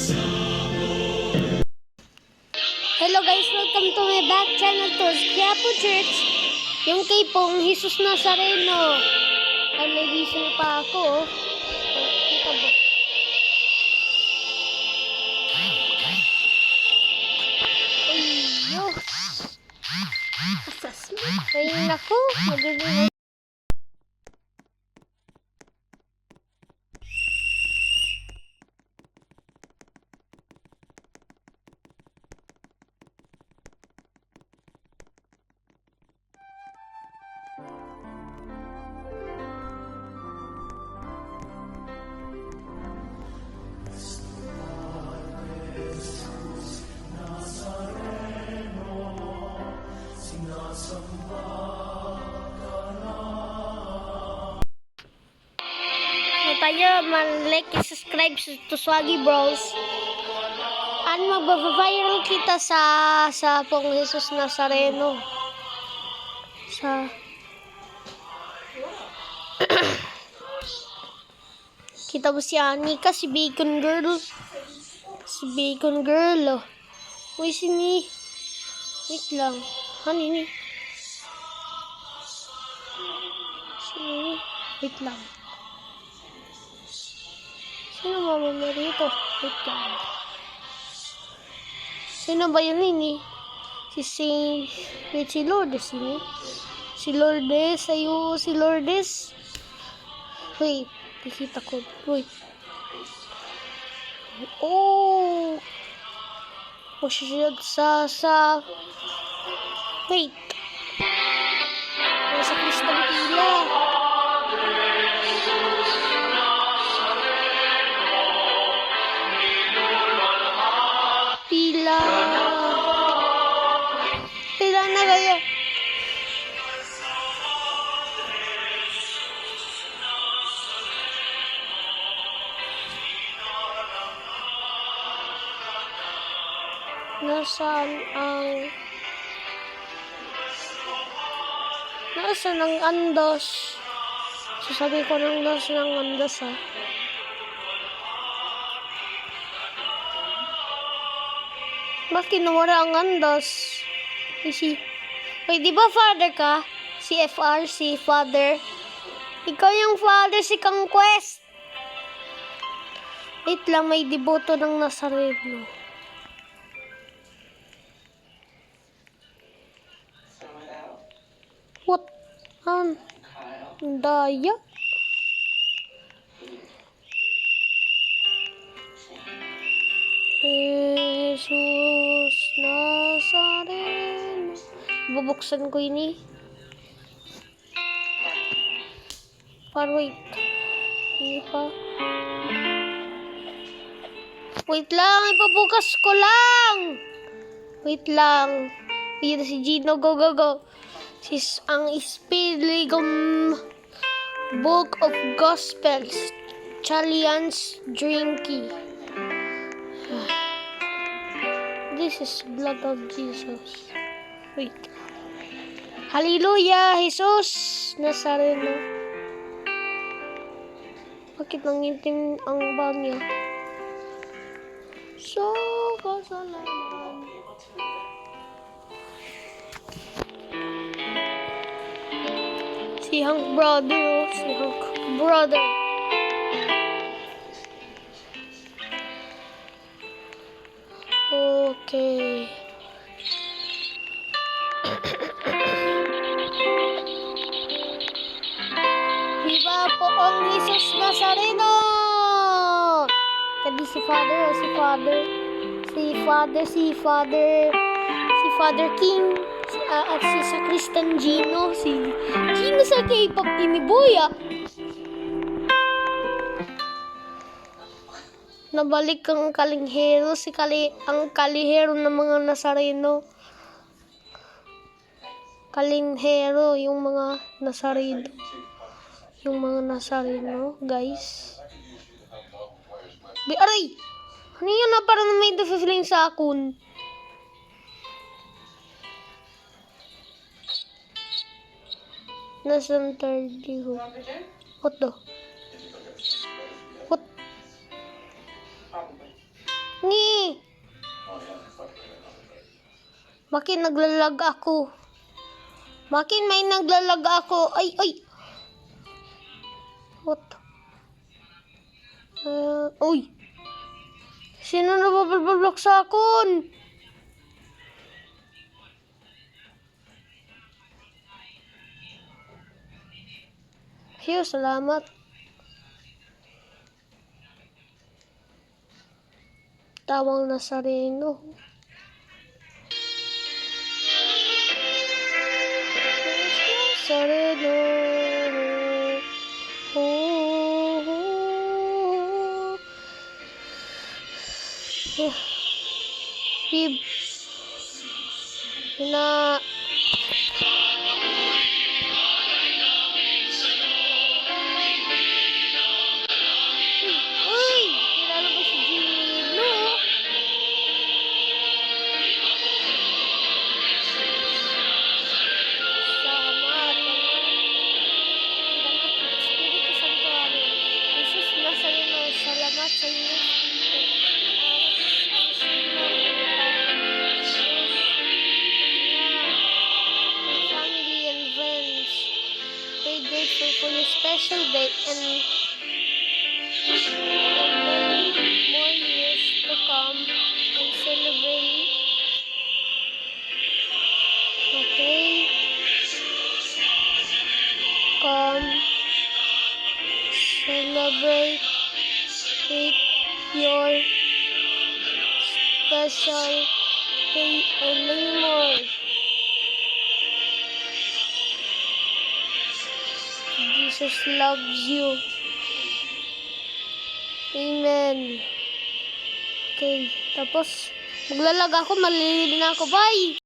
Hello guys, welcome to my back channel to Quiapo Church. Yung kay Pong Jesus Nazareno. Ay, may bising pa ako. Kita ba? Ayyo. Asas mo. Ay, naku. Maganda. Tayo man-like and subscribe to Swaggy Bros. Magba-viral kita sa Pong Jesus Nazareno. Kita mo si Anika, si Bacon Girl. Si Bacon Girl. Uy, sini. Wait lang. Hani ni. Sini. Wait lang. Sino mama rito? Wait lang. Sino ba yun ini? Si Lourdes ini. Si Lourdes. Ayo, si Lourdes. Wait. Nakita ko. Wait. Oh. Masyadod sa... Wait. Nasa Kristang Pila. Pila na kayo. Nasaan ang andos? Sasabi ko ng andos ha. Bakit nawala ang andos? Wait, di ba father ka? Si FR, si father. Ikaw yung father, si Kang Quest. Wait lang, may deboto ng Nazareno. What? Daya? Jesus Nazareno. Bubuksan ko ini. Wait. Ini pa. Wait lang, ipabukas ko lang. Wait lang. Yun si Gino, go. Ang Spilligum Book of Gospels, Chalians Drinky. This is blood of Jesus. Wait. Hallelujah, Jesus Nazareno. Bakit nangitim ang bangya? So, kasalanan. Si Hank brother, Okay. Viva Poong Jesus Nazareno! Tadi si Father King, at si Christian Gino, si Gino sa K-pop iniboya. Nabalik ang kalinghero, ang kalihero ng mga Nazareno. Kalinghero, yung mga Nazareno. Guys. Aray! Ano yun na parang may defiling sa akon? Nasaan 30 ho? What? Ni! Bakit naglalag ako? Bakit may naglalag ako? Ay, ay! What? Uy! Sino na babalbalak sa akon? Phew, salamat. Tawang Nazareno. Nazareno. Bib. Na. Uy! Kilala ko si Gino. Espiritu Santuario. Jesus Nazareno, salamat sa inyo. Family and friends, very grateful for your special day and many more years to come and celebrate. Okay? Come celebrate with your special day and many more. Jesus loves you. Amen. Okay, tapos maglalag ako, malilibin ako. Bye!